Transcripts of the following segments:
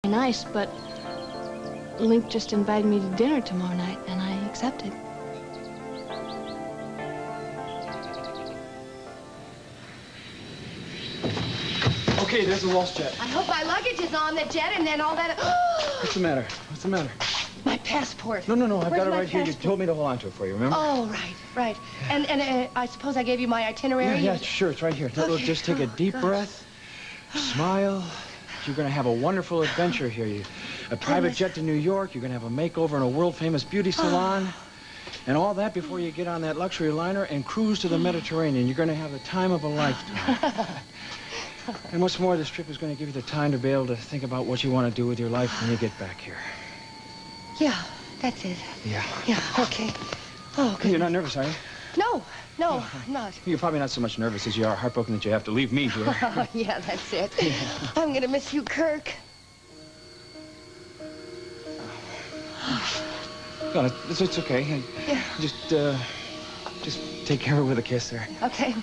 nice, but Link just invited me to dinner tomorrow night, and I accepted. Okay, there's the Walsh jet. I hope my luggage is on the jet and then all that... What's the matter? What's the matter? My passport. No, I've got it my right here. You passport? told me to hold on to it for you, remember? Oh, right. And I suppose I gave you my itinerary? Yeah, sure, it's right here. Okay. Just take a deep breath, smile. You're going to have a wonderful adventure here. A private jet to New York. You're going to have a makeover in a world-famous beauty salon. And all that before you get on that luxury liner and cruise to the Mediterranean. You're going to have the time of a lifetime. And what's more, this trip is going to give you the time to be able to think about what you want to do with your life when you get back here. Yeah, that's it. Yeah. Yeah, okay. Oh, okay. You're not nervous, are you? No, I'm not. You're probably not so much nervous as you are heartbroken that you have to leave me here. Oh, yeah, that's it. I'm going to miss you, Kirk. No, it's okay. Yeah. Just take care of it with a kiss there. Okay.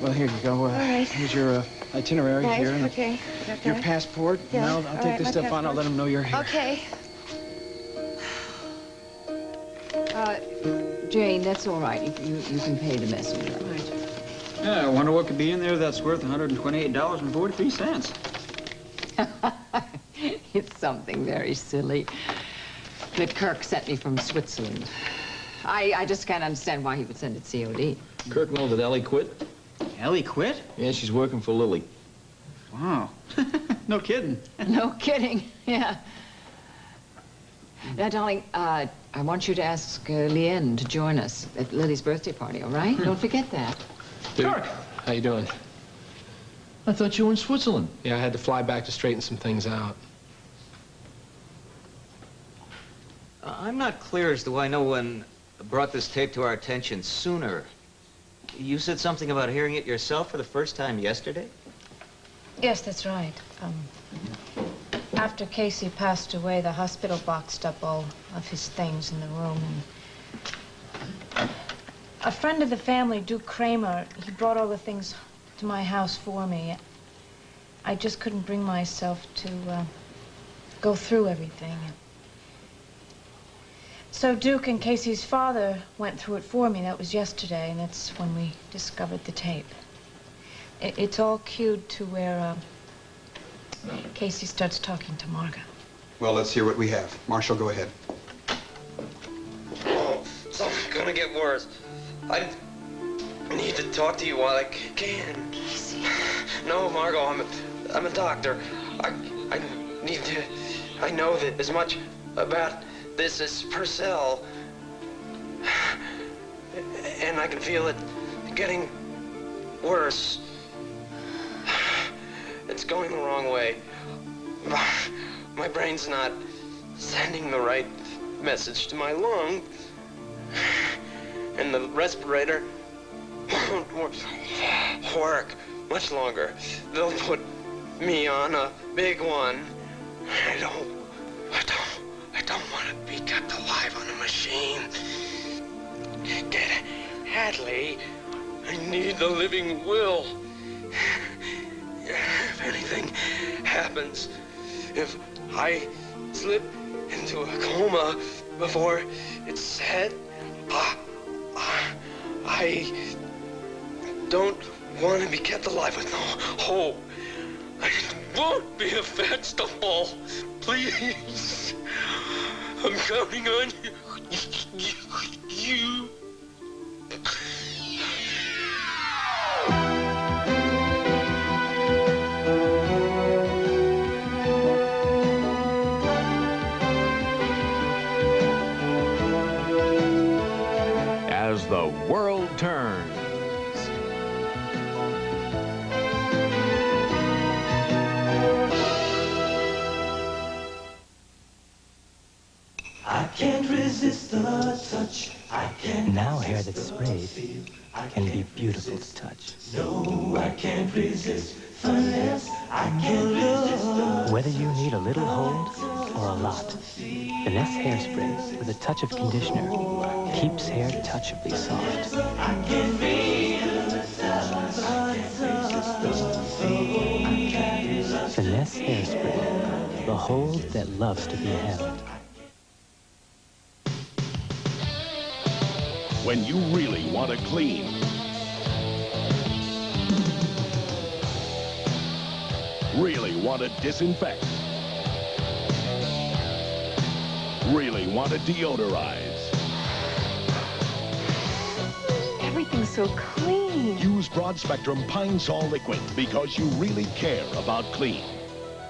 Well, here you go. All right. Here's your itinerary Right, here. And okay. your passport. Yeah. And I'll take this stuff on. I'll let them know you're here. Okay. Jane, that's all right. You can pay the messenger. Right. Yeah, I wonder what could be in there that's worth $128.43. It's something very silly that Kirk sent me from Switzerland. I just can't understand why he would send it COD. Kirk knows that Ellie quit. Ellie quit? Yeah, she's working for Lily. Wow. No kidding. No kidding. Yeah. Now, darling, I want you to ask Leanne to join us at Lily's birthday party, all right? Don't forget that. Dude, Kirk! how you doing? I thought you were in Switzerland. Yeah, I had to fly back to straighten some things out. I'm not clear as to why no one brought this tape to our attention sooner. You said something about hearing it yourself for the first time yesterday? Yes, that's right. After Casey passed away, the hospital boxed up all of his things in the room. And a friend of the family, Duke Kramer, he brought all the things to my house for me. I just couldn't bring myself to go through everything. So Duke and Casey's father went through it for me. That was yesterday, and that's when we discovered the tape. It's all cued to where Casey starts talking to Margot. Well, let's hear what we have. Marshall, go ahead. Oh, something's gonna get worse. I need to talk to you while I can. Casey. No, Margot, I'm a doctor. I need to... I know that as much about this as Purcell. And I can feel it getting worse. It's going the wrong way. My brain's not sending the right message to my lung. And the respirator won't work much longer. They'll put me on a big one. I don't want to be kept alive on a machine. Get Hadley. I need the living will. If anything happens, if I slip into a coma before it's said, I don't want to be kept alive with no hope. I won't be a vegetable. Please. I'm counting on you. You. As the World Turns. I can't resist the touch. I can't. Now hair that's sprayed can be beautiful to touch. No, I can't resist finesse. I can't resist the Whether you need a little hold or a lot, Finesse Hairspray with a touch of conditioner keeps hair touchably soft. I can't resist the Finesse Hairspray. the hold that loves to be held. When you really want to clean, really want to disinfect, really want to deodorize. Everything's so clean. Use broad spectrum Pine Sol liquid because you really care about clean.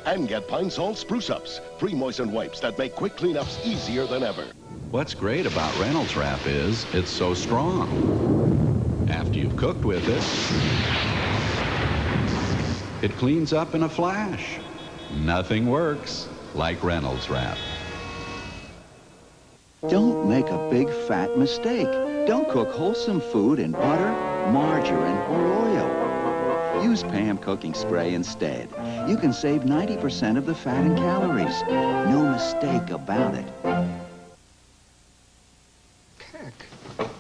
And get Pine Sol Spruce Ups, pre-moistened wipes that make quick cleanups easier than ever. What's great about Reynolds Wrap is it's so strong. After you've cooked with it cleans up in a flash. Nothing works like Reynolds Wrap. Don't make a big fat mistake. Don't cook wholesome food in butter, margarine, or oil. Use Pam cooking spray instead. You can save 90% of the fat and calories. No mistake about it.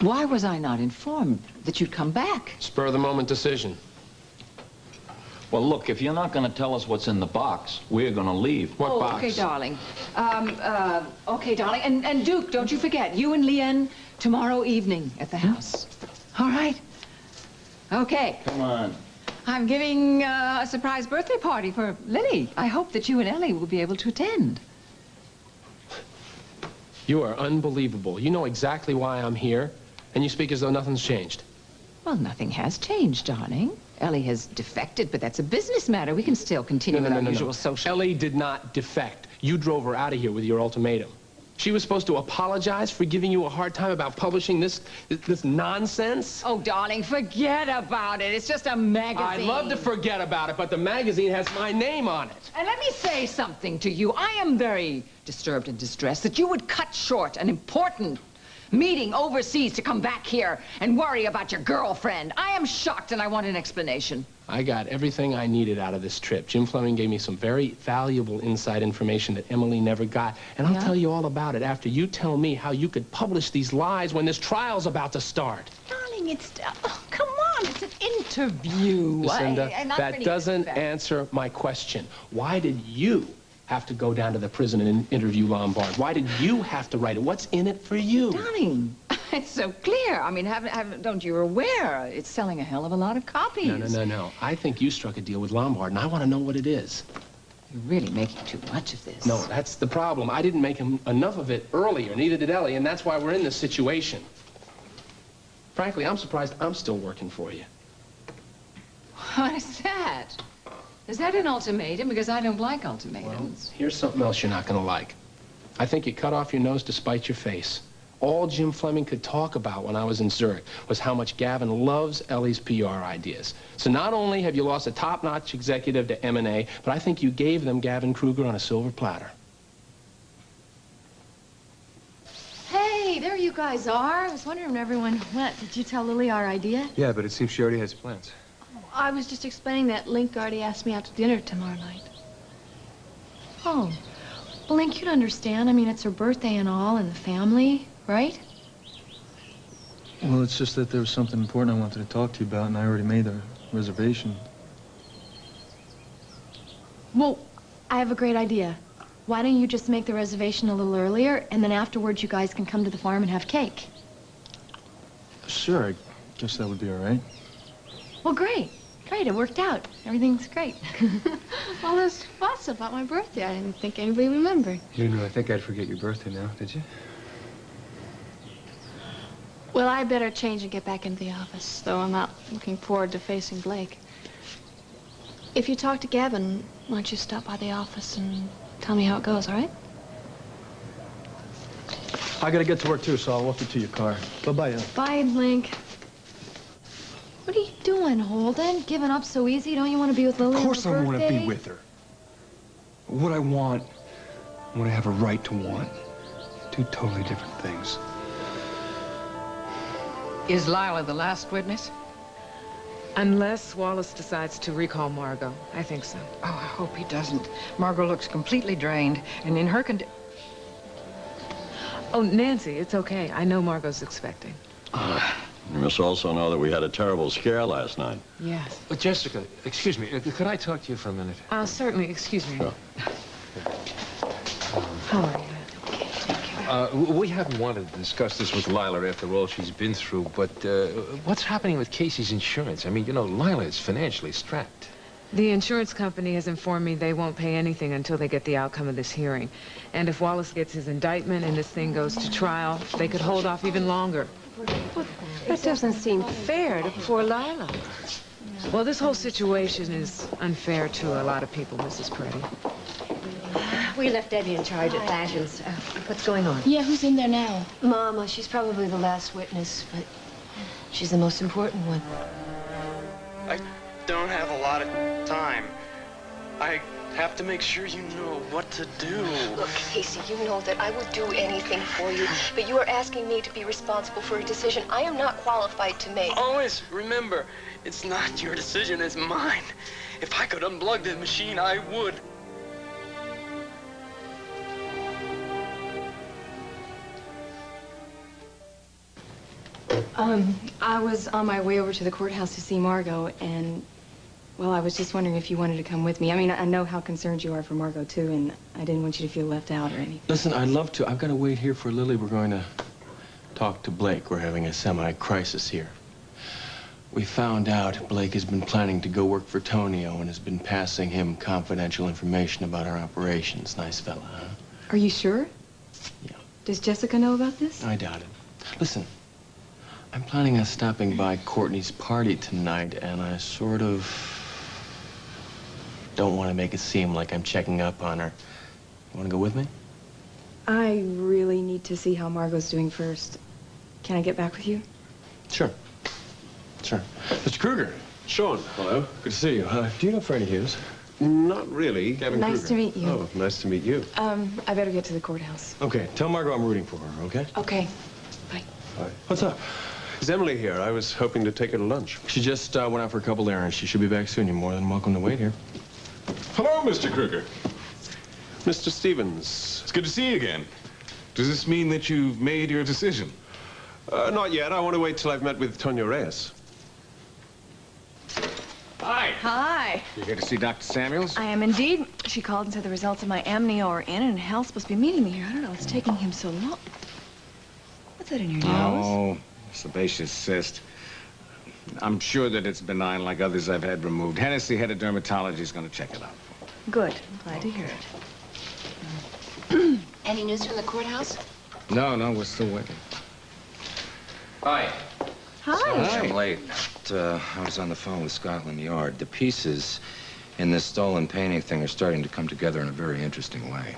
Why was I not informed that you'd come back? Spur of the moment decision. Well, look, if you're not going to tell us what's in the box, we're going to leave. What box? Okay, darling. Okay, darling. And Duke, don't you forget, you and Leanne tomorrow evening at the house. All right? Okay. Come on. I'm giving a surprise birthday party for Lily. I hope that you and Ellie will be able to attend. You are unbelievable. You know exactly why I'm here, and you speak as though nothing's changed. Well, nothing has changed, darling. Ellie has defected, but that's a business matter. We can still continue with our usual social... Ellie did not defect. You drove her out of here with your ultimatum. She was supposed to apologize for giving you a hard time about publishing this nonsense? Oh, darling, forget about it. It's just a magazine. I'd love to forget about it, but the magazine has my name on it. And let me say something to you. I am very disturbed and distressed that you would cut short an important meeting overseas to come back here and worry about your girlfriend. I am shocked and I want an explanation. I got everything I needed out of this trip. Jim Fleming gave me some very valuable inside information that Emily never got. And I'll tell you all about it after you tell me how you could publish these lies when this trial's about to start. Darling, it's... Oh, come on, it's an interview. Lucinda, that doesn't answer my question. Why did you have to go down to the prison and interview Lombard? Why did you have to write it? What's in it for you? Darling, it's so clear. I mean, don't you aware? It's selling a hell of a lot of copies. No. I think you struck a deal with Lombard, and I want to know what it is. You're really making too much of this. No, that's the problem. I didn't make enough of it earlier, neither did Ellie, and that's why we're in this situation. Frankly, I'm surprised I'm still working for you. What is that? Is that an ultimatum? Because I don't like ultimatums. Well, here's something else you're not going to like. I think you cut off your nose to spite your face. All Jim Fleming could talk about when I was in Zurich was how much Gavin loves Ellie's PR ideas. So not only have you lost a top-notch executive to M&A, but I think you gave them Gavin Kruger on a silver platter. Hey, there you guys are. I was wondering when everyone went. Did you tell Lily our idea? Yeah, but it seems she already has plans. I was just explaining that Link already asked me out to dinner tomorrow night. Oh. Well, Link, you'd understand. I mean, it's her birthday and all, and the family, right? Well, it's just that there was something important I wanted to talk to you about, and I already made the reservation. Well, I have a great idea. Why don't you just make the reservation a little earlier, and then afterwards you guys can come to the farm and have cake? Sure, I guess that would be all right. Well, great. Great, it worked out. Everything's great. All this fuss about my birthday, I didn't think anybody remembered. You didn't really think I'd forget your birthday now, did you? Well, I better change and get back into the office, though I'm not looking forward to facing Blake. If you talk to Gavin, why don't you stop by the office and tell me how it goes, all right? I gotta get to work, too, so I'll walk you to your car. Bye-bye, Bye, Blink. What are you doing, Holden? Giving up so easy? Don't you want to be with Lily on her birthday? Of course I want to be with her. What I want, what I have a right to want. Two totally different things. Is Lila the last witness? Unless Wallace decides to recall Margot. I think so. Oh, I hope he doesn't. Margot looks completely drained, and in her Oh, Nancy, it's okay. I know Margot's expecting. You must also know that we had a terrible scare last night. Yes. Jessica, excuse me. Could I talk to you for a minute? Certainly. Excuse me. Sure. How are you? We haven't wanted to discuss this with Lila after all she's been through, but what's happening with Casey's insurance? I mean, you know, Lila is financially strapped. The insurance company has informed me they won't pay anything until they get the outcome of this hearing. And if Wallace gets his indictment and this thing goes to trial, they could hold off even longer. Well, that doesn't seem fair to poor Lila. Well, this whole situation is unfair to a lot of people, Mrs. Purdy. We left Debbie in charge at Fashions. What's going on? Yeah, who's in there now? Mama, she's probably the last witness, but she's the most important one. I don't have a lot of time. I have to make sure you know what to do. Look, Casey, you know that I would do anything for you, but you are asking me to be responsible for a decision I am not qualified to make. Always remember, it's not your decision, it's mine. If I could unplug the machine, I would. I was on my way over to the courthouse to see Margot, and, well, I was just wondering if you wanted to come with me. I mean, I know how concerned you are for Margot, too, and I didn't want you to feel left out or anything. Listen, I'd love to. I've got to wait here for Lily. We're going to talk to Blake. We're having a semi-crisis here. We found out Blake has been planning to go work for Tonio and has been passing him confidential information about our operations. Nice fella, huh? Are you sure? Yeah. Does Jessica know about this? I doubt it. Listen, I'm planning on stopping by Courtney's party tonight, and I sort of don't want to make it seem like I'm checking up on her. You want to go with me? I really need to see how Margot's doing first. Can I get back with you? Sure. Sure. Mr. Kruger. Sean. Hello. Good to see you. Do you know Freddie Hughes? Not really. Gavin Nice Kruger. to meet you. Oh, nice to meet you. I better get to the courthouse. Okay, tell Margot I'm rooting for her, okay? Okay. Bye. Hi. What's up? Is Emily here? I was hoping to take her to lunch. She just went out for a couple errands. She should be back soon. You're more than welcome to wait here. Hello, Mr. Kruger. Mr. Stevens. It's good to see you again. Does this mean that you've made your decision? Not yet. I want to wait till I've met with Tonya Reyes. Hi. Hi. You here to see Dr. Samuels? I am indeed. She called and said the results of my amnio are in, and Hal's supposed to be meeting me here. I don't know. It's taking him so long. What's that in your nose? Oh, sebaceous cyst. I'm sure that it's benign like others I've had removed. Hennessy, head of dermatology, is going to check it out. Good. I'm glad to hear it. Any news from the courthouse? No, we're still waiting. Hi. Hi. I'm late. I was on the phone with Scotland Yard. The pieces in this stolen painting thing are starting to come together in a very interesting way.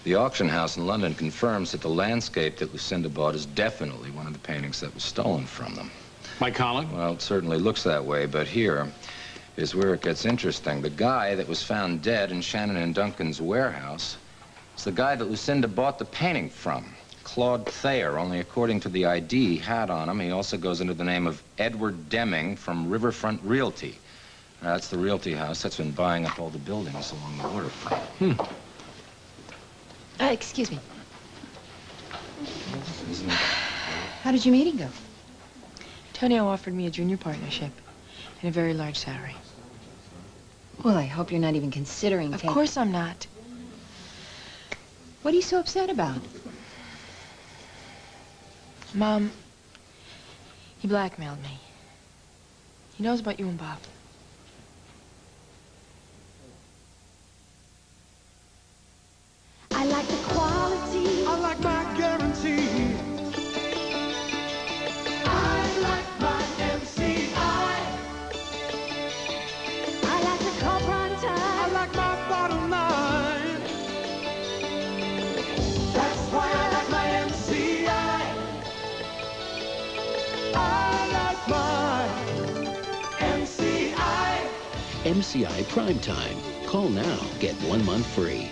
The auction house in London confirms that the landscape that Lucinda bought is definitely one of the paintings that was stolen from them. My colleague? Well, it certainly looks that way, but here is where it gets interesting. The guy that was found dead in Shannon and Duncan's warehouse is the guy that Lucinda bought the painting from. Claude Thayer, only according to the ID he had on him, he also goes under the name of Edward Deming from Riverfront Realty. Now, that's the realty house that's been buying up all the buildings along the waterfront. Excuse me. Isn't it? How did your meeting go? Tonio offered me a junior partnership and a very large salary. Well, I hope you're not even considering Of course I'm not. What are you so upset about? Mom, he blackmailed me. He knows about you and Bob. I like the quality. I like my guarantee. I like my MCI. I like the call prime time. I like my bottom line. That's why I like my MCI. I like my MCI. MCI Primetime. Call now. Get 1 month free.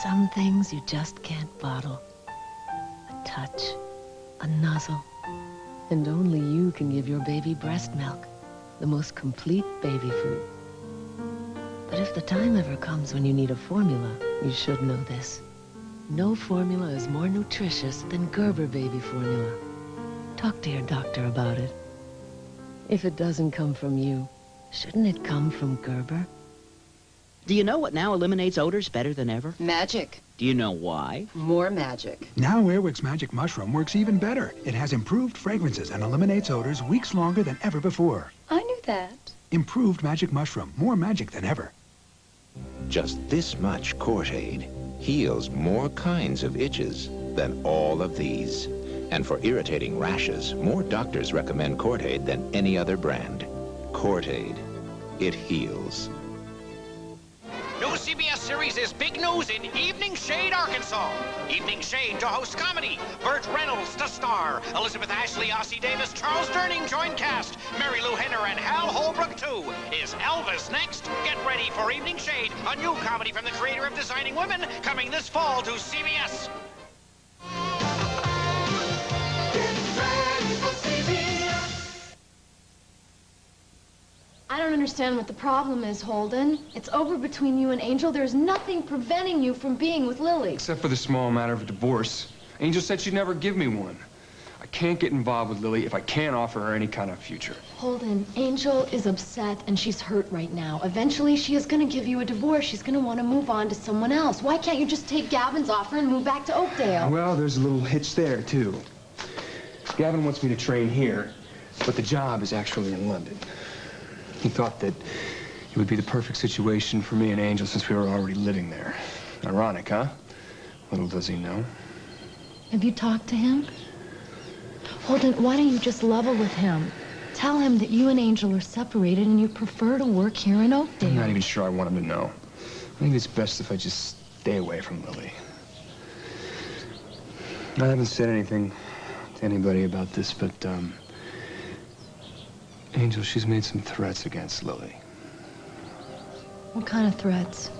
Some things you just can't bottle. A touch, a nuzzle. And only you can give your baby breast milk, the most complete baby food. But if the time ever comes when you need a formula, you should know this. No formula is more nutritious than Gerber baby formula. Talk to your doctor about it. If it doesn't come from you, shouldn't it come from Gerber? Do you know what now eliminates odors better than ever? Magic. Do you know why? More magic. Now Airwick's Magic Mushroom works even better. It has improved fragrances and eliminates odors weeks longer than ever before. I knew that. Improved Magic Mushroom. More magic than ever. Just this much Cortaid heals more kinds of itches than all of these. And for irritating rashes, more doctors recommend Cortaid than any other brand. Cortaid. It heals. New CBS series is big news in Evening Shade, Arkansas. Evening Shade to host comedy. Burt Reynolds to star. Elizabeth Ashley, Ossie Davis, Charles Durning join cast. Mary Lou Henner and Hal Holbrook too. Is Elvis next? Get ready for Evening Shade, a new comedy from the creator of Designing Women, coming this fall to CBS. I don't understand what the problem is, Holden. It's over between you and Angel. There's nothing preventing you from being with Lily. Except for the small matter of a divorce. Angel said she'd never give me one. I can't get involved with Lily if I can't offer her any kind of future. Holden, Angel is upset and she's hurt right now. Eventually, she is going to give you a divorce. She's going to want to move on to someone else. Why can't you just take Gavin's offer and move back to Oakdale? Well, there's a little hitch there, too. Gavin wants me to train here, but the job is actually in London. He thought that it would be the perfect situation for me and Angel since we were already living there. Ironic, huh? Little does he know. Have you talked to him? Holden, why don't you just level with him? Tell him that you and Angel are separated and you prefer to work here in Oakdale. I'm not even sure I want him to know. I think it's best if I just stay away from Lily. I haven't said anything to anybody about this, but, Angel, she's made some threats against Lily. What kind of threats?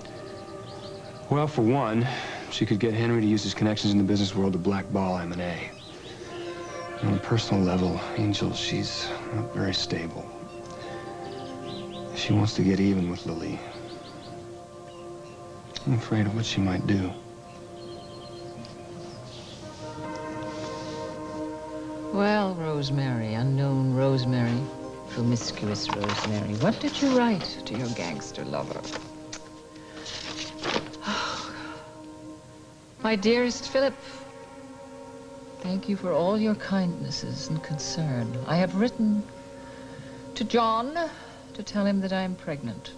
Well, for one, she could get Henry to use his connections in the business world to blackball M&A. On a personal level, Angel, she's not very stable. She wants to get even with Lily. I'm afraid of what she might do. Well, Rosemary, unknown Rosemary, promiscuous Rosemary, what did you write to your gangster lover? Oh, my dearest Philip, thank you for all your kindnesses and concern. I have written to John to tell him that I am pregnant.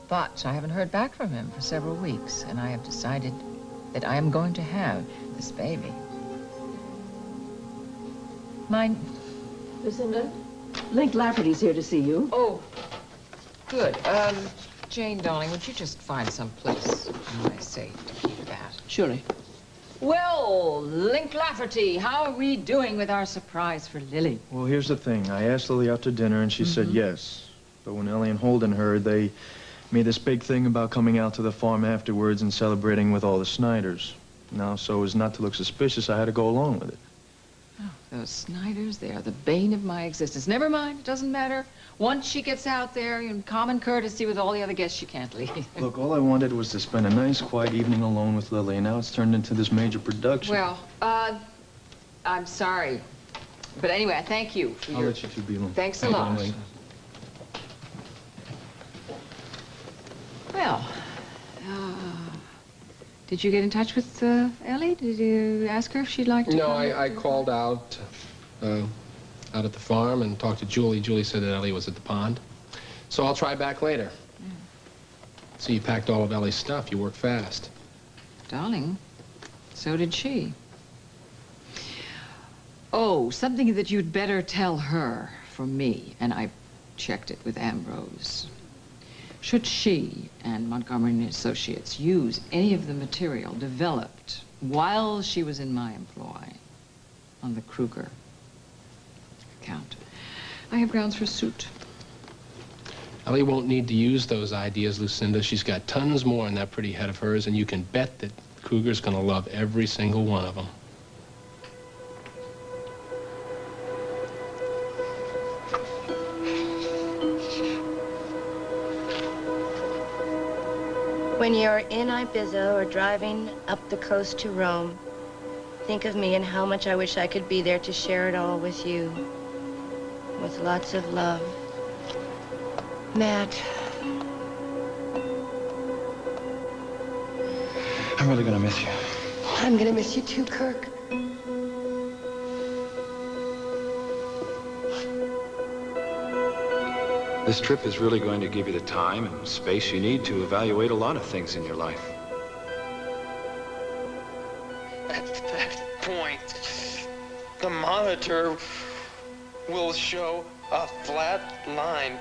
But I haven't heard back from him for several weeks, and I have decided that I am going to have this baby. Mine... Lucinda? Link Lafferty's here to see you. Oh, good. Jane, darling, would you just find some place in my safe to keep that? Surely. Well, Link Lafferty, how are we doing with our surprise for Lily? Well, here's the thing. I asked Lily out to dinner, and she said yes. But when Ellie and Holden heard, they made this big thing about coming out to the farm afterwards and celebrating with all the Snyders. Now, so as not to look suspicious, I had to go along with it. Oh, those Snyders, they are the bane of my existence. Never mind, it doesn't matter. Once she gets out there in common courtesy with all the other guests, she can't leave. Look, all I wanted was to spend a nice, quiet evening alone with Lily, and now it's turned into this major production. Well, I'm sorry. But anyway, I thank you for I'll let you two be alone. Thanks a lot. Well, did you get in touch with Ellie? Did you ask her if she'd like to No, come? I called out at the farm and talked to Julie. Julie said that Ellie was at the pond. So I'll try back later. So you packed all of Ellie's stuff. You work fast. Darling, so did she. Oh, something that you'd better tell her from me, and I checked it with Ambrose. Should she and Montgomery and Associates use any of the material developed while she was in my employ on the Kruger account, I have grounds for suit. Ellie won't need to use those ideas, Lucinda. She's got tons more in that pretty head of hers, and you can bet that Kruger's gonna love every single one of them. When you're in Ibiza or driving up the coast to Rome, think of me and how much I wish I could be there to share it all with you. With lots of love. Matt, I'm really gonna miss you. I'm gonna miss you too, Kirk. This trip is really going to give you the time and space you need to evaluate a lot of things in your life. At that point, the monitor will show a flat line.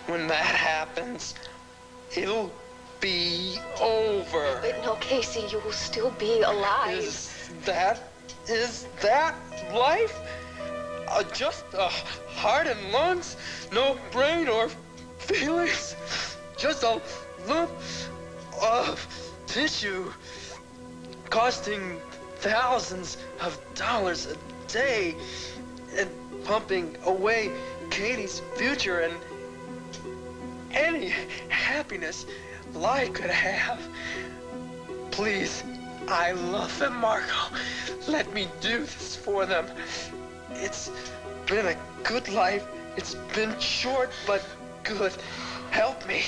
When that happens, it'll be over. But no, Casey, you will still be alive. Is that life? Just a heart and lungs, no brain or feelings, just a lump of tissue costing thousands of dollars a day and pumping away Katie's future and any happiness life could have. Please, I love them, Margot. Let me do this for them. It's been a good life. It's been short, but good. Help me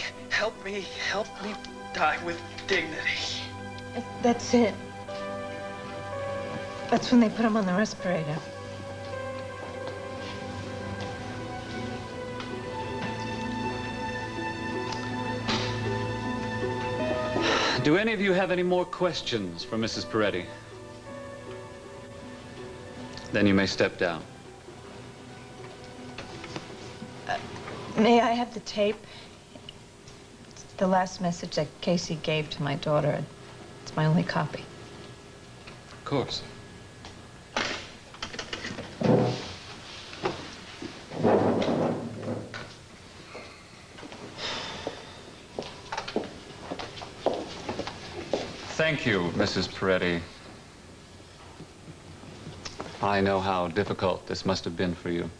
die with dignity. That's it. That's when they put him on the respirator. Do any of you have any more questions for Mrs. Peretti? Then you may step down. May I have the tape? It's the last message that Casey gave to my daughter. It's my only copy. Of course. Thank you, Mrs. Peretti. I know how difficult this must have been for you.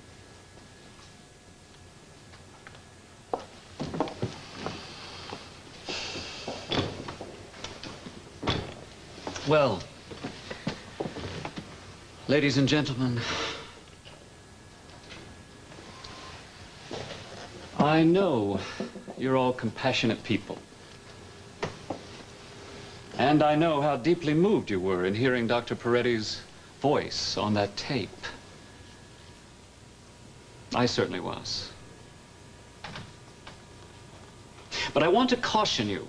Well, ladies and gentlemen, I know you're all compassionate people. And I know how deeply moved you were in hearing Dr. Peretti's voice on that tape. I certainly was. But I want to caution you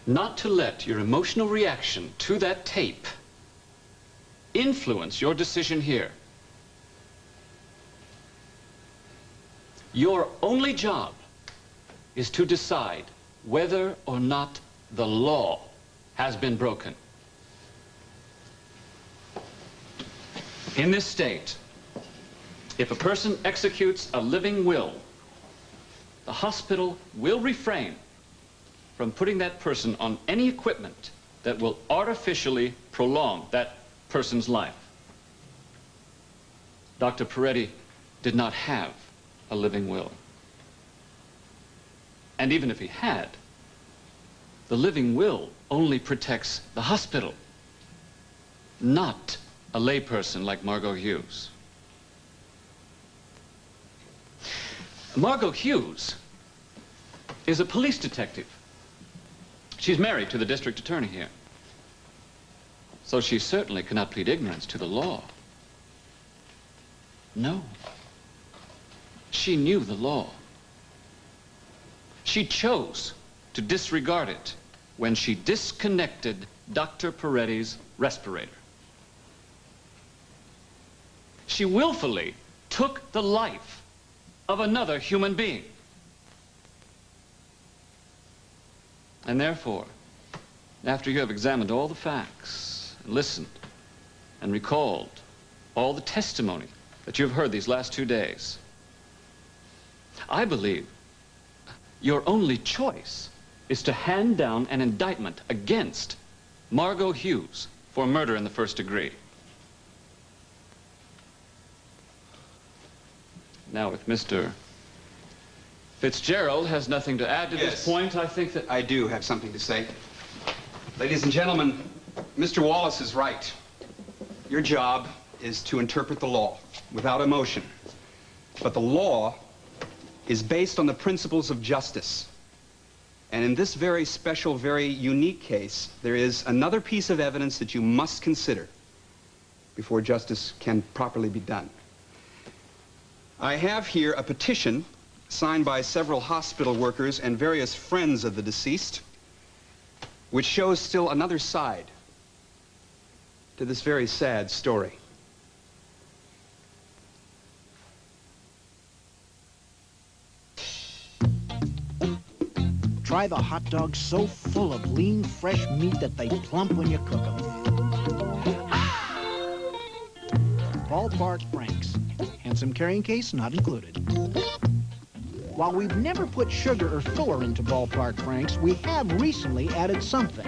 not to let your emotional reaction to that tape influence your decision here. Your only job is to decide whether or not the law has been broken. In this state, if a person executes a living will, the hospital will refrain from putting that person on any equipment that will artificially prolong that person's life. Dr. Peretti did not have a living will. And even if he had, the living will only protects the hospital, not a layperson like Margot Hughes. Margot Hughes is a police detective. She's married to the district attorney here. So she certainly cannot plead ignorance to the law. No. She knew the law. She chose to disregard it when she disconnected Dr. Peretti's respirator. She willfully took the life of another human being. And therefore, after you have examined all the facts, and listened, and recalled all the testimony that you've heard these last 2 days, I believe your only choice is to hand down an indictment against Margot Hughes for murder in the first degree. Now, if Mr. Fitzgerald has nothing to add to this point, I think that... I do have something to say. Ladies and gentlemen, Mr. Wallace is right. Your job is to interpret the law without emotion. But the law is based on the principles of justice. And in this very special, very unique case, there is another piece of evidence that you must consider before justice can properly be done. I have here a petition signed by several hospital workers and various friends of the deceased, which shows still another side to this very sad story. Try the hot dogs so full of lean, fresh meat that they plump when you cook them. Ballpark Franks. Handsome carrying case not included. While we've never put sugar or filler into Ballpark Franks, we have recently added something.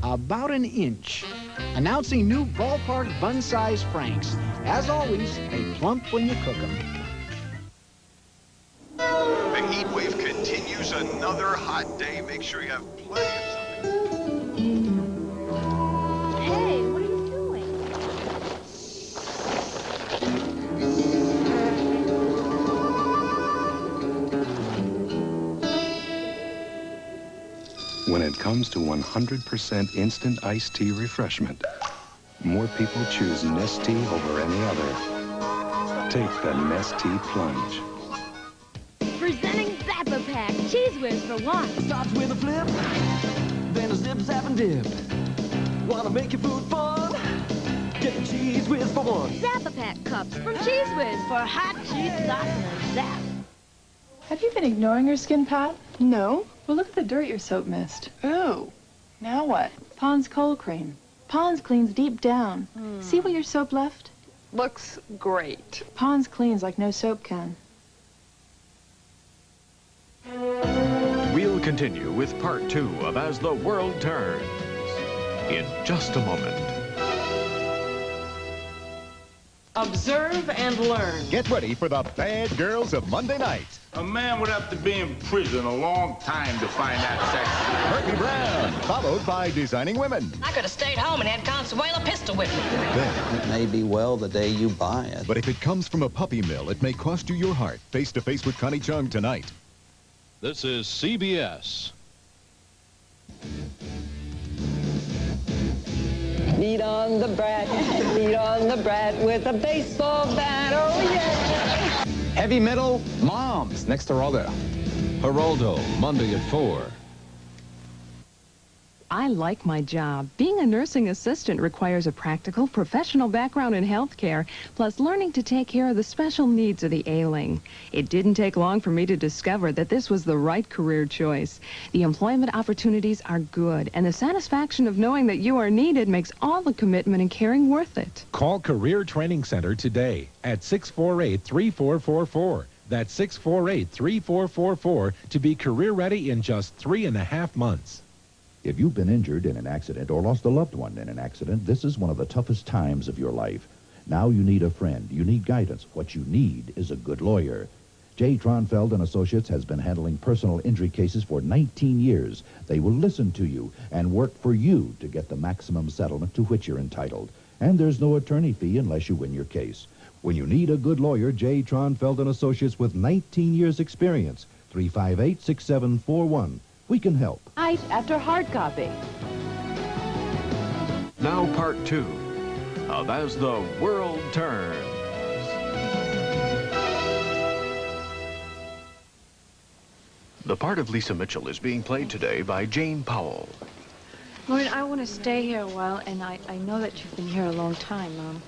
About an inch. Announcing new Ballpark bun-size Franks. As always, they plump when you cook them. The heat wave continues another hot day. Make sure you have plenty of something. Hey, what are you doing? When it comes to 100% instant iced tea refreshment, more people choose Nestea over any other. Take the Nestea Plunge. Presenting Zappa Pack. Cheese whiz for one. Starts with a flip, then a zip, zap, and dip. Wanna make your food fun? Get the Cheese Whiz for one. Zappa Pack cups from Cheese Whiz for hot cheese sauce and a zap. Have you been ignoring your skin, Pat? No. Well, look at the dirt your soap missed. Ooh. Now what? Pond's Cold Cream. Pond's cleans deep down. See what your soap left? Looks great. Pond's cleans like no soap can. We'll continue with part 2 of As the World Turns in just a moment. Observe and learn. Get ready for the bad girls of Monday night. A man would have to be in prison a long time to find that sex. Herbie Brown, followed by Designing Women. I could have stayed home and had Consuela pistol with me. It may be well the day you buy it. But if it comes from a puppy mill, it may cost you your heart. Face to face with Connie Chung tonight. This is CBS. Beat on the brat with a baseball bat, oh yeah! Heavy metal moms next to Geraldo. Geraldo, Monday at 4. I like my job. Being a nursing assistant requires a practical, professional background in healthcare, plus learning to take care of the special needs of the ailing. It didn't take long for me to discover that this was the right career choice. The employment opportunities are good, and the satisfaction of knowing that you are needed makes all the commitment and caring worth it. Call Career Training Center today at 648-3444. That's 648-3444 to be career ready in just 3.5 months. If you've been injured in an accident or lost a loved one in an accident, this is one of the toughest times of your life. Now you need a friend. You need guidance. What you need is a good lawyer. J. Tronfeld and Associates has been handling personal injury cases for 19 years. They will listen to you and work for you to get the maximum settlement to which you're entitled. And there's no attorney fee unless you win your case. When you need a good lawyer, J. Tronfeld and Associates with 19 years experience, 358-6741. We can help. Night after hard copy. Now part 2 of As the World Turns. The part of Lisa Mitchell is being played today by Jane Powell. Lauren, I want to stay here a while, and I know that you've been here a long time,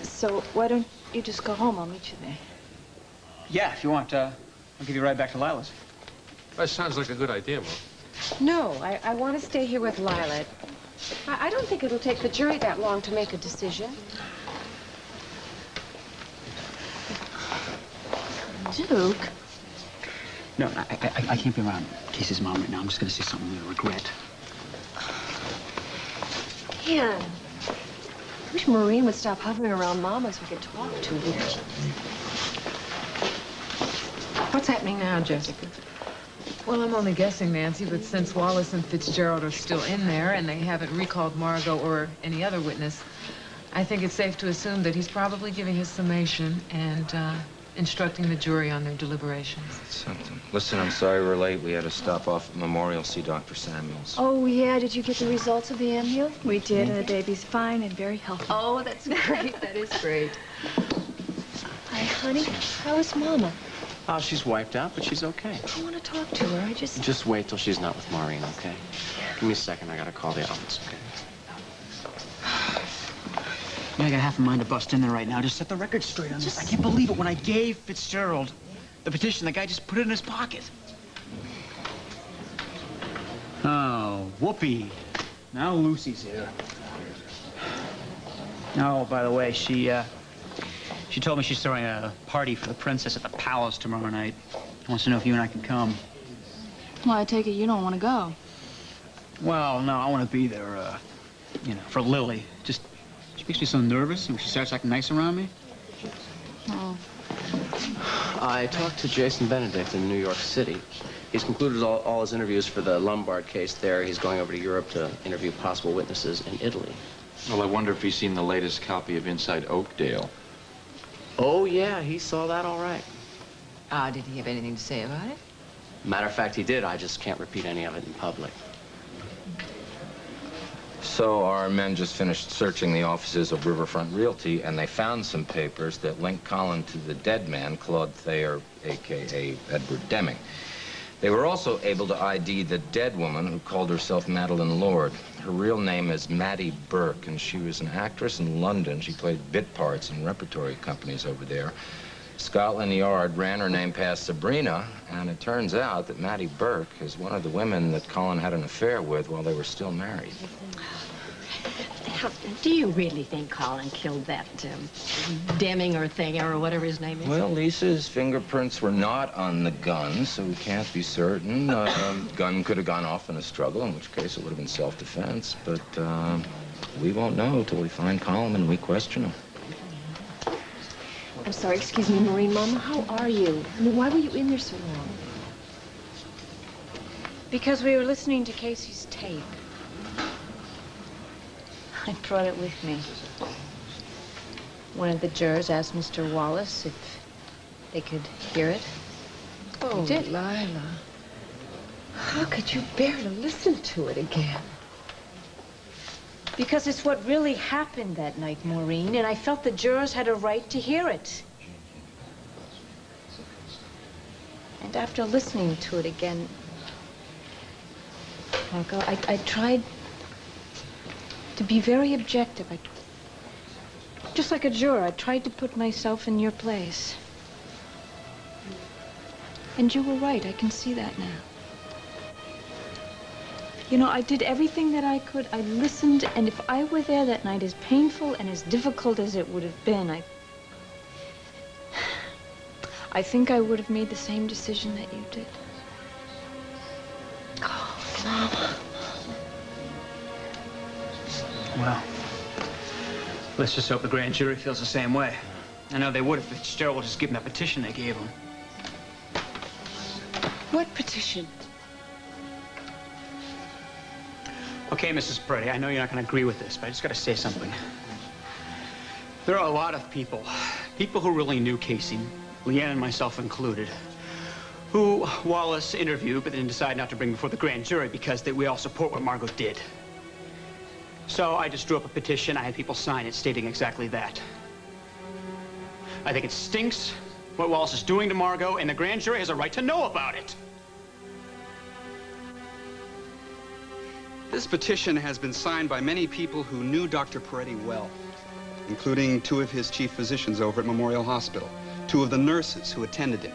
so why don't you just go home? I'll meet you there. Yeah, if you want, I'll give you a ride back to Lila's. That sounds like a good idea, Mom. No, I want to stay here with Lila. I don't think it'll take the jury that long to make a decision. Duke? No, I can't be around Casey's mom right now. I'm just going to say something I'm going to regret. Man, I wish Maureen would stop hovering around Mama so we could talk to her. What's happening now, Jessica? Well, I'm only guessing, Nancy, but since Wallace and Fitzgerald are still in there and they haven't recalled Margot or any other witness, I think it's safe to assume that he's probably giving his summation and instructing the jury on their deliberations. That's something. Listen, I'm sorry we're late. We had to stop off at Memorial, see Dr. Samuels. Oh, yeah. Did you get the results of the ambu? We did, and the baby's fine and very healthy. Oh, that's great. That is great. Hi, honey. How is Mama? Oh, she's wiped out, but she's okay. I want to talk to her. Just wait till she's not with Maureen, okay? Give me a second. I gotta call the office, okay? Yeah, I got half a mind to bust in there right now. Just set the record straight on this. I can't believe it. When I gave Fitzgerald the petition, the guy just put it in his pocket. Oh, whoopee. Now Lucy's here. Oh, by the way, she told me she's throwing a party for the princess at the palace tomorrow night. Wants to know if you and I can come. Well, I take it you don't want to go. Well, no, I want to be there, you know, for Lily. Just, she makes me so nervous when she starts acting nice around me. Oh. I talked to Jason Benedict in New York City. He's concluded all his interviews for the Lombard case there. He's going over to Europe to interview possible witnesses in Italy. Well, I wonder if he's seen the latest copy of Inside Oakdale. Oh, yeah, he saw that all right. Did he have anything to say about it? Matter of fact, he did. I just can't repeat any of it in public. So our men just finished searching the offices of Riverfront Realty, and they found some papers that link Colin to the dead man, Claude Thayer, a.k.a. Edward Deming. They were also able to ID the dead woman who called herself Madeline Lord. Her real name is Mattie Burke, and she was an actress in London. She played bit parts in repertory companies over there. Scotland Yard ran her name past Sabrina, and it turns out that Mattie Burke is one of the women that Colin had an affair with while they were still married. Do you really think Colin killed that Deming or Thayer or whatever his name is? Well, Lisa's fingerprints were not on the gun, so we can't be certain. Gun could have gone off in a struggle, in which case it would have been self-defense. But we won't know till we find Colin and we question him. I'm sorry, excuse me, Maureen. Mama, how are you? I mean, why were you in there so long? Because we were listening to Casey's tape. I brought it with me. One of the jurors asked Mr. Wallace if they could hear it. Oh, did. Lila. How could you bear to listen to it again? Because it's what really happened that night, Maureen, and I felt the jurors had a right to hear it. And after listening to it again, Marco, I tried to be very objective. Just like a juror, I tried to put myself in your place. And you were right, I can see that now. You know, I did everything that I could. I listened, and if I were there that night, as painful and as difficult as it would have been, I think I would have made the same decision that you did. Oh, Mama. Well, let's just hope the grand jury feels the same way. I know they would if Fitzgerald would just given that petition they gave him. What petition? Okay, Mrs. Peretti, I know you're not going to agree with this, but I just got to say something. There are a lot of people who really knew Casey, Leanne and myself included, who Wallace interviewed but then decided not to bring before the grand jury because we all support what Margot did. So I just drew up a petition. I had people sign it stating exactly that. I think it stinks what Wallace is doing to Margot, and the grand jury has a right to know about it. This petition has been signed by many people who knew Dr. Peretti well, including 2 of his chief physicians over at Memorial Hospital, 2 of the nurses who attended him,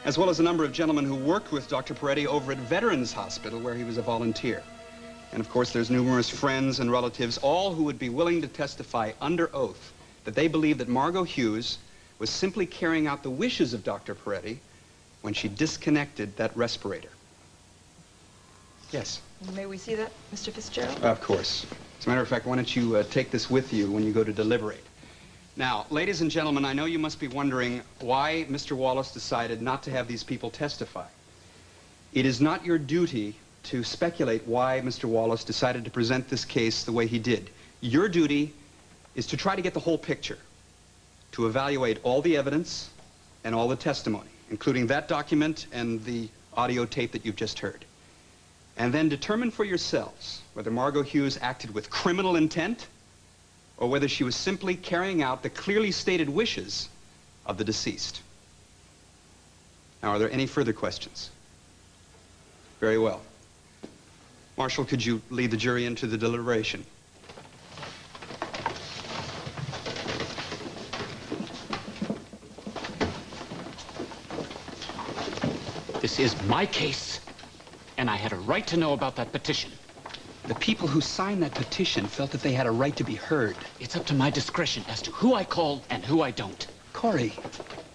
as well as a number of gentlemen who worked with Dr. Peretti over at Veterans Hospital, where he was a volunteer. And of course, there's numerous friends and relatives, all who would be willing to testify under oath that they believe that Margot Hughes was simply carrying out the wishes of Dr. Peretti when she disconnected that respirator. Yes? May we see that, Mr. Fitzgerald? Of course. As a matter of fact, why don't you take this with you when you go to deliberate? Now, ladies and gentlemen, I know you must be wondering why Mr. Wallace decided not to have these people testify. It is not your duty to speculate why Mr. Wallace decided to present this case the way he did. Your duty is to try to get the whole picture, to evaluate all the evidence, and all the testimony, including that document and the audio tape that you've just heard. And then determine for yourselves whether Margot Hughes acted with criminal intent or whether she was simply carrying out the clearly stated wishes of the deceased. Now, are there any further questions? Very well. Marshal, could you lead the jury into the deliberation? This is my case, and I had a right to know about that petition. The people who signed that petition felt that they had a right to be heard. It's up to my discretion as to who I call and who I don't. Corey,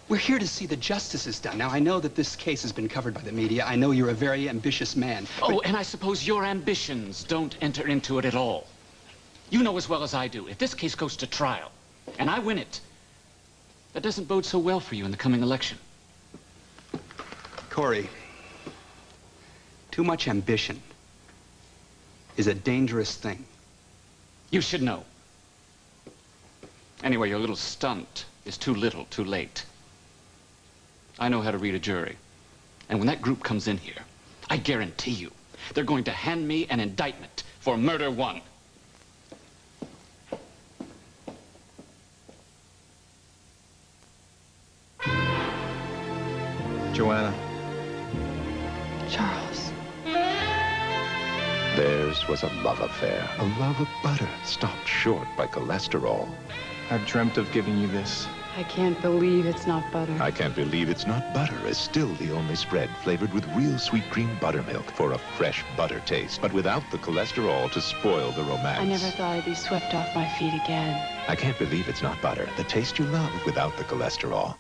we're here to see that justice is done. Now, I know that this case has been covered by the media. I know you're a very ambitious man. Oh, and I suppose your ambitions don't enter into it at all. You know as well as I do, if this case goes to trial, and I win it, that doesn't bode so well for you in the coming election. Corey, too much ambition is a dangerous thing. You should know. Anyway, your little stunt is too little, too late. I know how to read a jury. And when that group comes in here, I guarantee you, they're going to hand me an indictment for murder one. Joanna. Charles. Theirs was a love affair. A love of butter stopped short by cholesterol. I've dreamt of giving you this. I can't believe it's not butter. I can't believe it's not butter is still the only spread flavored with real sweet cream buttermilk for a fresh butter taste, but without the cholesterol to spoil the romance. I never thought I'd be swept off my feet again. I can't believe it's not butter. The taste you love without the cholesterol.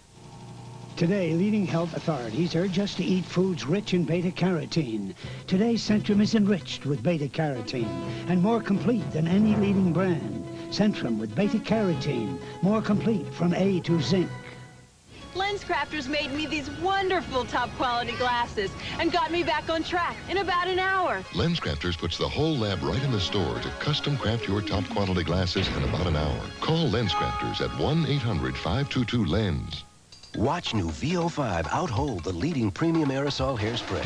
Today, leading health authorities urge us to eat foods rich in beta-carotene. Today, Centrum is enriched with beta-carotene and more complete than any leading brand. Centrum with beta-carotene, more complete from A to zinc. LensCrafters made me these wonderful top-quality glasses and got me back on track in about an hour. LensCrafters puts the whole lab right in the store to custom craft your top-quality glasses in about an hour. Call LensCrafters at 1-800-522-LENS. Watch new VO5 outhold the leading premium aerosol hairspray.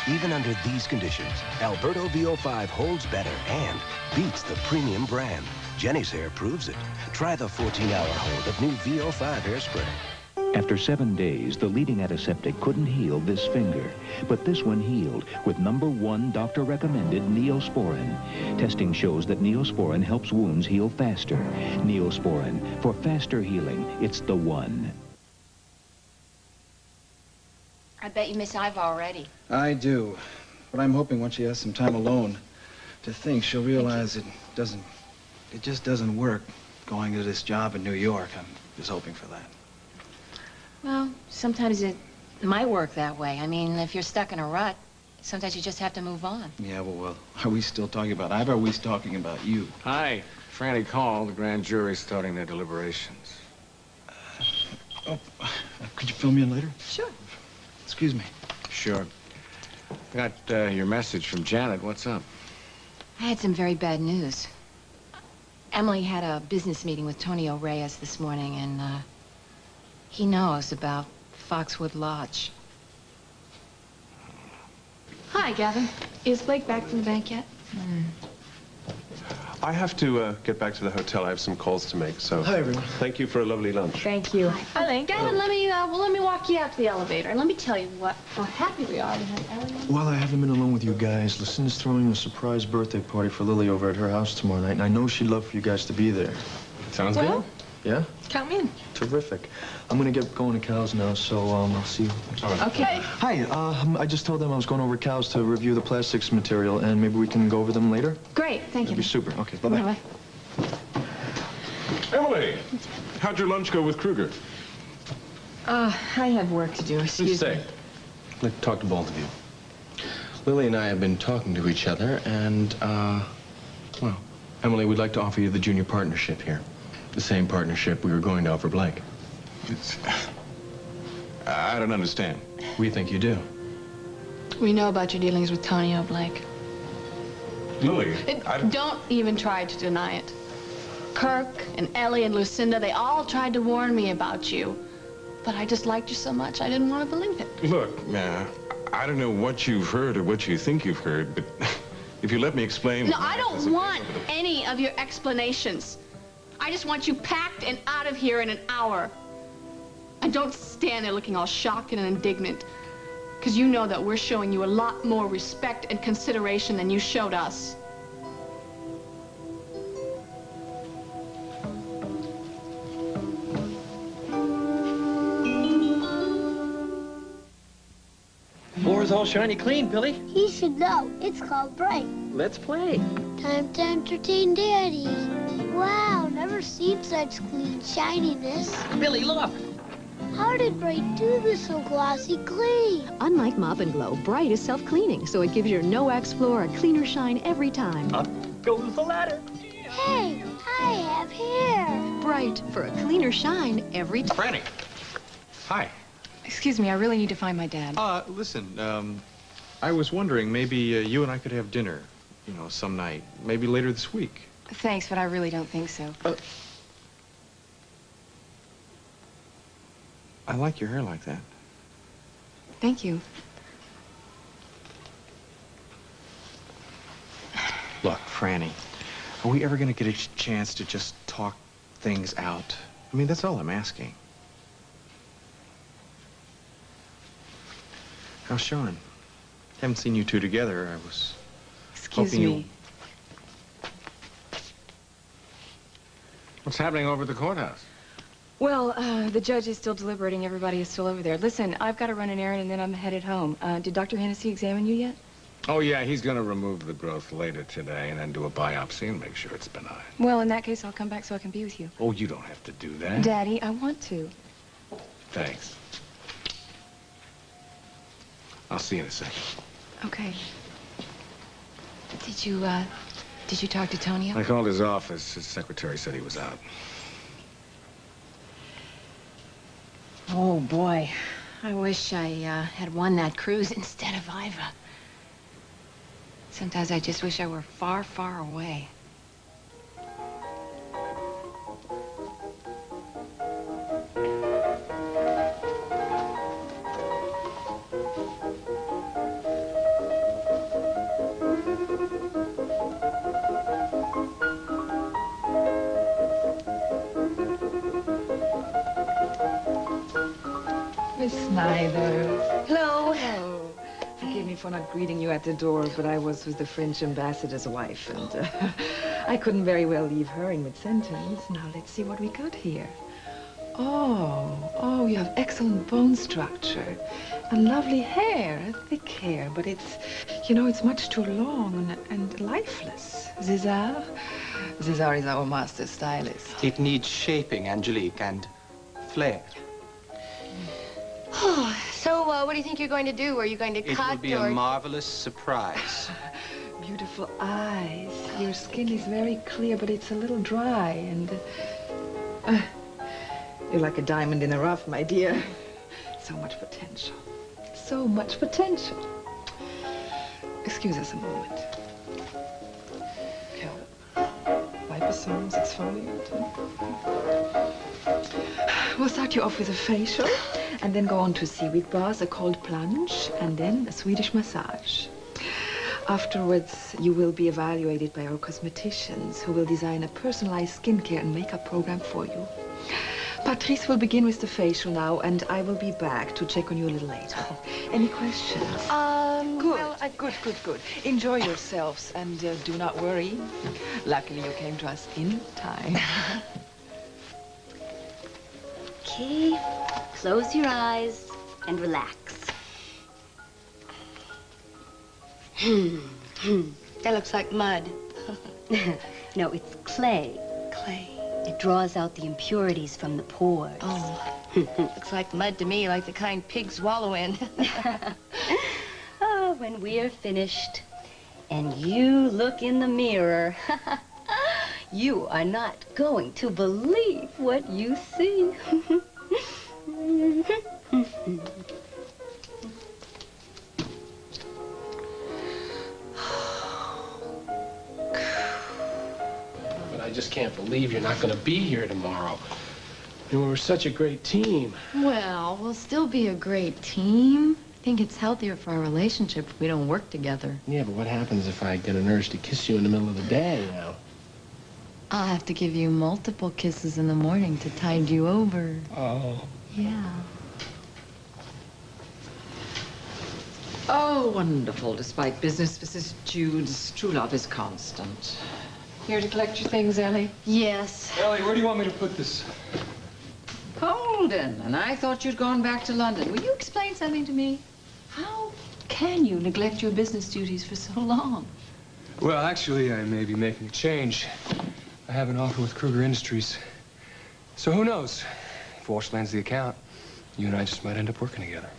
Even under these conditions, Alberto VO5 holds better and beats the premium brand. Jenny's hair proves it. Try the 14-hour hold of new VO5 hairspray. After 7 days, the leading antiseptic couldn't heal this finger, but this one healed with #1 doctor-recommended Neosporin. Testing shows that Neosporin helps wounds heal faster. Neosporin, for faster healing, it's the one. I bet you miss Iva already. I do. But I'm hoping once she has some time alone to think, she'll realize it just doesn't work going to this job in New York. I'm just hoping for that. Well, sometimes it might work that way. I mean, if you're stuck in a rut, sometimes you just have to move on. Yeah, well, are we still talking about Iva, or are we talking about you? Hi. Franny called. The grand jury's starting their deliberations. Could you fill me in later? Sure. Excuse me. Sure. Got your message from Janet. What's up? I had some very bad news. Emily had a business meeting with Tonio Reyes this morning, and he knows about Foxwood Lodge. Hi, Gavin. Is Blake back from the bank yet? I have to get back to the hotel. I have some calls to make, so... Hi, everyone. Thank you for a lovely lunch. Thank you. Hi, Lane. Gavin, let me walk you out to the elevator. And let me tell you how happy we are to have Ellie. While I haven't been alone with you guys, Lucinda's throwing a surprise birthday party for Lily over at her house tomorrow night, and I know she'd love for you guys to be there. Sounds Well, good. Yeah? count me in. Terrific. I'm gonna get going to Cal's now, so I'll see you. All right. Okay. Hi, I just told them I was going over to Cal's to review the plastics material, and maybe we can go over them later? Great. Thank you. That'd be super. Okay, bye-bye. Bye-bye. Emily, how'd your lunch go with Kruger? I have work to do. Excuse me. I'd like to talk to both of you. Lily and I have been talking to each other, and, well, Emily, we'd like to offer you the junior partnership here. The same partnership we were going to offer Blake. I don't understand. We think you do. We know about your dealings with Tonio, Blake. Lily, Don't even try to deny it. Kirk and Ellie and Lucinda, they all tried to warn me about you. But I just liked you so much, I didn't want to believe it. Look, I don't know what you've heard or what you think you've heard, but if you let me explain... No, I don't want any of your explanations. I just want you packed and out of here in an hour. And don't stand there looking all shocked and indignant. Because you know that we're showing you a lot more respect and consideration than you showed us. Floor's all shiny clean, Billy. He should know. It's called Bright. Let's play. Time to entertain Daddy. Wow, never seen such clean shininess. Billy, look. How did Bright do this so glossy clean? Unlike Mop and Glow, Bright is self-cleaning, so it gives your no-wax floor a cleaner shine every time. Up goes the ladder. Hey, I have hair. Bright for a cleaner shine every time. Franny. Hi. Excuse me, I really need to find my dad. Listen, I was wondering, maybe you and I could have dinner, you know, some night. Maybe later this week. Thanks, but I really don't think so. I like your hair like that. Thank you. Look, Franny, are we ever going to get a chance to just talk things out? I mean, that's all I'm asking. How's Sean? Haven't seen you two together. I was Excuse hoping me. What's happening over at the courthouse? Well, the judge is still deliberating. Everybody is still over there. Listen, I've got to run an errand and then I'm headed home. Did Dr. Hennessy examine you yet? Oh, yeah, he's going to remove the growth later today and then do a biopsy and make sure it's benign. Well, in that case, I'll come back so I can be with you. Oh, you don't have to do that. Daddy, I want to. Thanks. I'll see you in a second. Okay. Did you talk to Tonio? I called his office. His secretary said he was out. Oh, boy. I wish I had won that cruise instead of Iva. Sometimes I just wish I were far, far away. Miss Snyder. Hello. Hello. Forgive me for not greeting you at the door, but I was with the French ambassador's wife, and I couldn't very well leave her in mid-sentence. Now, let's see what we got here. Oh, you have excellent bone structure and lovely hair, thick hair, but it's, you know, it's much too long and lifeless. César is our master stylist. It needs shaping, Angelique, and flair. So, what do you think you're going to do? Are you going to cut, It will be a marvelous surprise. Beautiful eyes. Your skin is very clear, but it's a little dry, and you're like a diamond in the rough, my dear. So much potential. So much potential. Excuse us a moment. Here, wipe us on, exfoliate. We'll start you off with a facial, and then go on to seaweed baths, a cold plunge, and then a Swedish massage. Afterwards, you will be evaluated by our cosmeticians, who will design a personalized skincare and makeup program for you. Patrice will begin with the facial now, and I will be back to check on you a little later. Any questions? Good. Enjoy yourselves, and do not worry. Luckily, you came to us in time. Okay, close your eyes and relax. That looks like mud. No, it's clay. Clay. It draws out the impurities from the pores. Oh, looks like mud to me, like the kind pigs wallow in. Oh, when we're finished and you look in the mirror, you are not going to believe what you see. But I just can't believe you're not going to be here tomorrow. You know, we're such a great team. Well, we'll still be a great team. I think it's healthier for our relationship if we don't work together. Yeah, but what happens if I get an urge to kiss you in the middle of the day, you know? I'll have to give you multiple kisses in the morning to tide you over. Oh. Yeah. Oh, wonderful. Despite business vicissitudes, true love is constant. Here to collect your things, Ellie? Yes. Ellie, where do you want me to put this? Holden, and I thought you'd gone back to London. Will you explain something to me? How can you neglect your business duties for so long? Well, actually, I may be making a change. I have an offer with Kruger Industries. So who knows? If Walsh lands the account, you and I just might end up working together.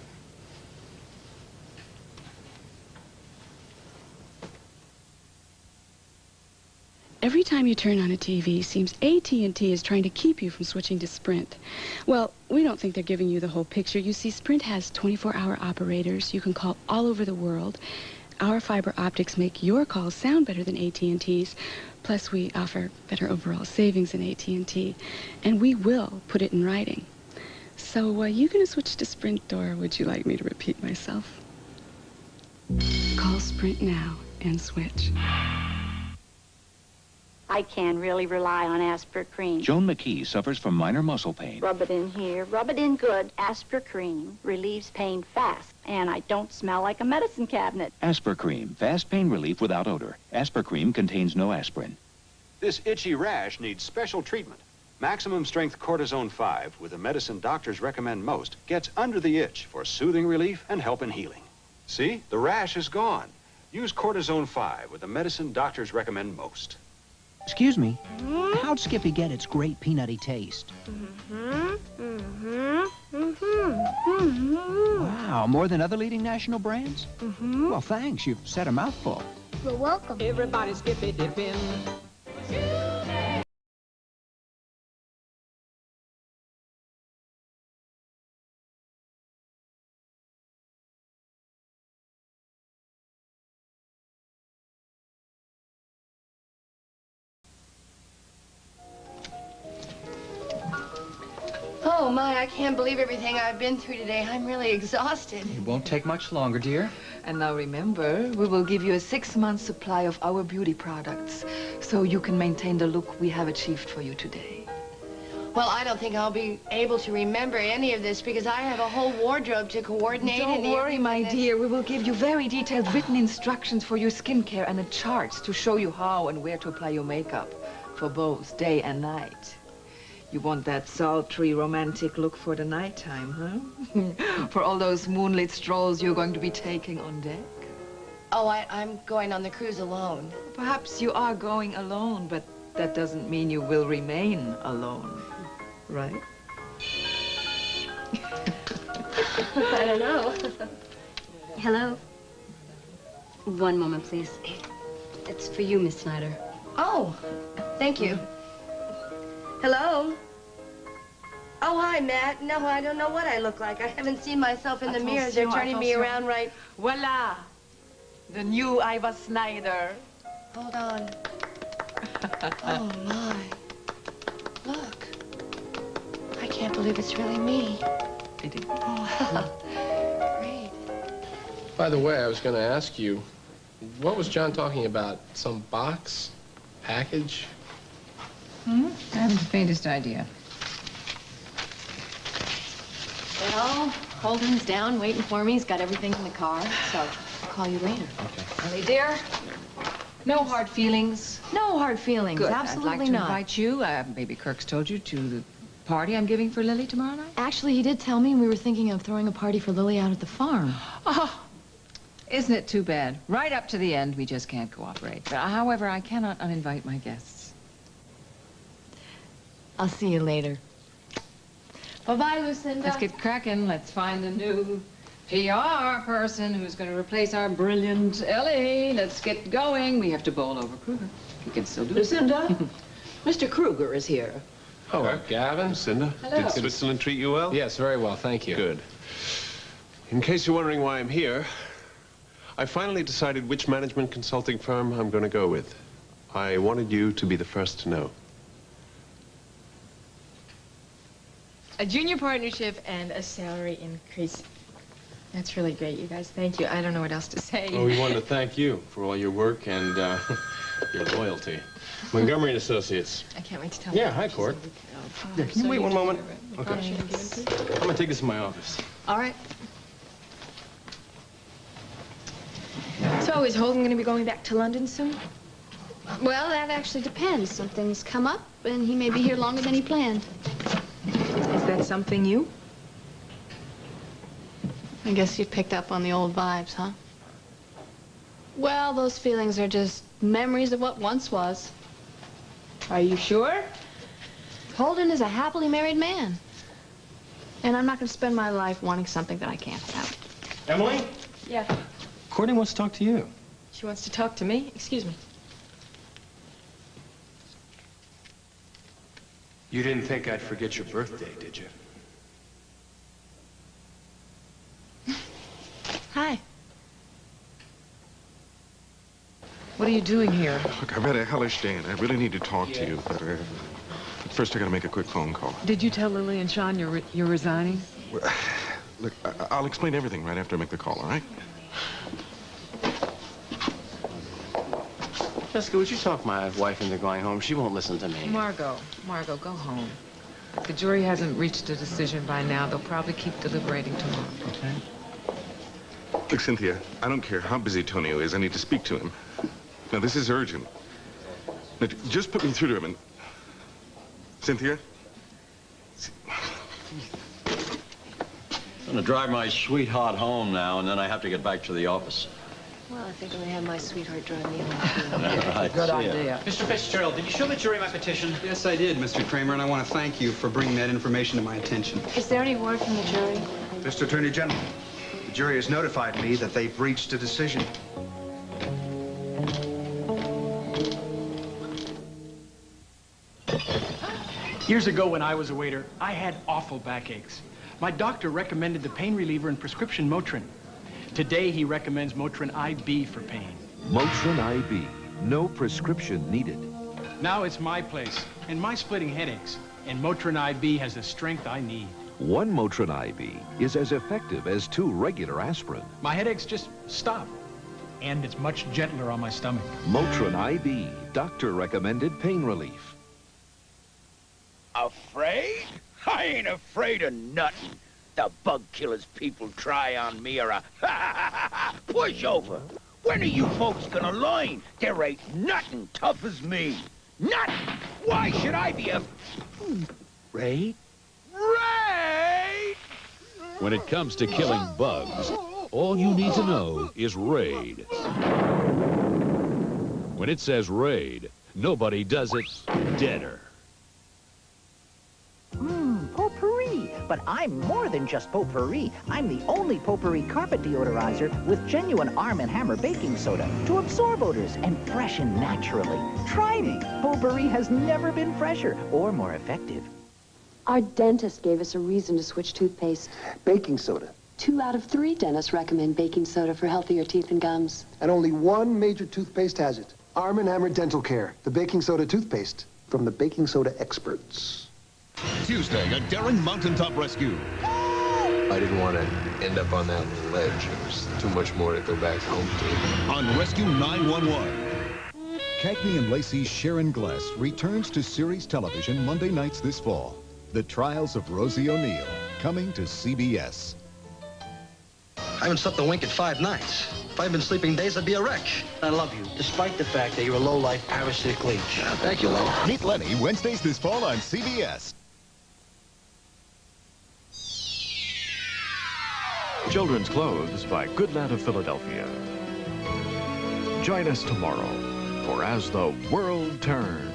Every time you turn on a TV, seems AT&T is trying to keep you from switching to Sprint. Well, we don't think they're giving you the whole picture. You see, Sprint has 24-hour operators. You can call all over the world. Our fiber optics make your calls sound better than AT&T's. Plus, we offer better overall savings than AT&T. And we will put it in writing. So, you gonna switch to Sprint, or would you like me to repeat myself? Call Sprint now and switch. I can really rely on Asper Cream. Joan McKee suffers from minor muscle pain. Rub it in here, rub it in good. Asper Cream relieves pain fast, and I don't smell like a medicine cabinet. Asper Cream, fast pain relief without odor. Asper Cream contains no aspirin. This itchy rash needs special treatment. Maximum strength cortisone 5, with the medicine doctors recommend most, gets under the itch for soothing relief and help in healing. See, the rash is gone. Use cortisone 5 with the medicine doctors recommend most. Excuse me, how'd Skippy get its great peanutty taste? Wow, more than other leading national brands? Well, thanks, you've said a mouthful. You're welcome. Everybody Skippy dipping. Oh, my, I can't believe everything I've been through today. I'm really exhausted. It won't take much longer, dear. And now remember, we will give you a 6-month supply of our beauty products, so you can maintain the look we have achieved for you today. Well, I don't think I'll be able to remember any of this because I have a whole wardrobe to coordinate. Don't worry, my dear. We will give you very detailed written instructions for your skincare and a chart to show you how and where to apply your makeup for both day and night. You want that sultry, romantic look for the nighttime, huh? For all those moonlit strolls you're going to be taking on deck? Oh, I'm going on the cruise alone. Perhaps you are going alone, but that doesn't mean you will remain alone, right? I don't know. Hello? One moment, please. It's for you, Miss Snyder. Oh, thank you. Hello? Oh, hi, Matt. No, I don't know what I look like. I haven't seen myself in the mirror. They're turning me around right... Voila! The new Iva Snyder. Hold on. Oh, my. Look. I can't believe it's really me. It is. Oh, great. By the way, I was going to ask you, what was John talking about? Some box? Package? I haven't the faintest idea. Well, Holden's down waiting for me. He's got everything in the car, so I'll call you later. Okay. Ellie, dear, no hard feelings. No hard feelings. Good. Absolutely I'd like to not. invite you, maybe Kirk's told you, to the party I'm giving for Lily tomorrow night. Actually, he did tell me, and we were thinking of throwing a party for Lily out at the farm. Oh, isn't it too bad? Right up to the end, we just can't cooperate. But, however, I cannot uninvite my guests. I'll see you later. Bye-bye, Lucinda. Let's get cracking. Let's find a new PR person who's going to replace our brilliant Ellie. Let's get going. We have to bowl over Kruger. He can still do it. Lucinda, Mr. Kruger is here. Oh, Gavin. Lucinda, Hello. did Switzerland treat you well? Yes, very well, thank you. Good. In case you're wondering why I'm here, I finally decided which management consulting firm I'm going to go with. I wanted you to be the first to know. A junior partnership and a salary increase. That's really great, you guys. Thank you. I don't know what else to say. Well, we wanted to thank you for all your work and your loyalty. Montgomery & Associates. I can't wait to tell you. Yeah, hi, Court. Yeah, can you wait one moment? Okay. I'm gonna take this in my office. All right. So, is Holden going to be going back to London soon? Well, that actually depends. Some things come up, and he may be here longer than he planned. Is that something new? I guess you picked up on the old vibes, huh? Well, those feelings are just memories of what once was. Are you sure? Holden is a happily married man. And I'm not going to spend my life wanting something that I can't have. Emily? Yeah. Courtney wants to talk to you. She wants to talk to me? Excuse me. You didn't think I'd forget your birthday, did you? Hi. What are you doing here? Look, I've had a hellish day, and I really need to talk to you, but first I gotta make a quick phone call. Did you tell Lily and Sean you're resigning? Well, look, I'll explain everything right after I make the call, all right? Jessica, would you talk my wife into going home? She won't listen to me. Margot, go home. If the jury hasn't reached a decision by now, they'll probably keep deliberating tomorrow. Okay. Look, Cynthia, I don't care how busy Tonio is. I need to speak to him. Now, this is urgent. Now, just put me through to him and... Cynthia? I'm gonna drive my sweetheart home now, and then I have to get back to the office. Well, I think I'm gonna have my sweetheart drive me Right, Good see ya. idea. Mr. Fitzgerald, did you show the jury my petition? Yes, I did, Mr. Kramer, and I want to thank you for bringing that information to my attention. Is there any word from the jury? Mr. Attorney General, the jury has notified me that they've reached a decision. Years ago, when I was a waiter, I had awful backaches. My doctor recommended the pain reliever and prescription Motrin. Today, he recommends Motrin IB for pain. Motrin IB. No prescription needed. Now it's my place, and my splitting headaches. And Motrin IB has the strength I need. One Motrin IB is as effective as 2 regular aspirin. My headaches just stop. And it's much gentler on my stomach. Motrin IB. Doctor-recommended pain relief. Afraid? I ain't afraid of nothing. The bug killers people try on me are a pushover. When are you folks gonna learn? There ain't nothing tough as me. Nothing. Why should I be a... Raid? Raid! When it comes to killing bugs, all you need to know is Raid. When it says Raid, nobody does it deader. Potpourri. But I'm more than just potpourri. I'm the only potpourri carpet deodorizer with genuine Arm & Hammer baking soda to absorb odors and freshen naturally. Try me. Potpourri has never been fresher or more effective. Our dentist gave us a reason to switch toothpaste. Baking soda. 2 out of 3 dentists recommend baking soda for healthier teeth and gums. And only one major toothpaste has it. Arm & Hammer Dental Care, the baking soda toothpaste from the baking soda experts. Tuesday, a daring mountaintop rescue. I didn't want to end up on that ledge. It was too much more to go back home to. On Rescue 911. Cagney and Lacey's Sharon Gless returns to series television Monday nights this fall. The Trials of Rosie O'Neill, coming to CBS. I haven't slept a wink in 5 nights. If I'd been sleeping days, I'd be a wreck. I love you, despite the fact that you're a low-life parasitic leech. Thank you, Lenny. Meet Lenny Wednesdays this fall on CBS. Children's Clothes by Goodland of Philadelphia. Join us tomorrow for As the World Turns.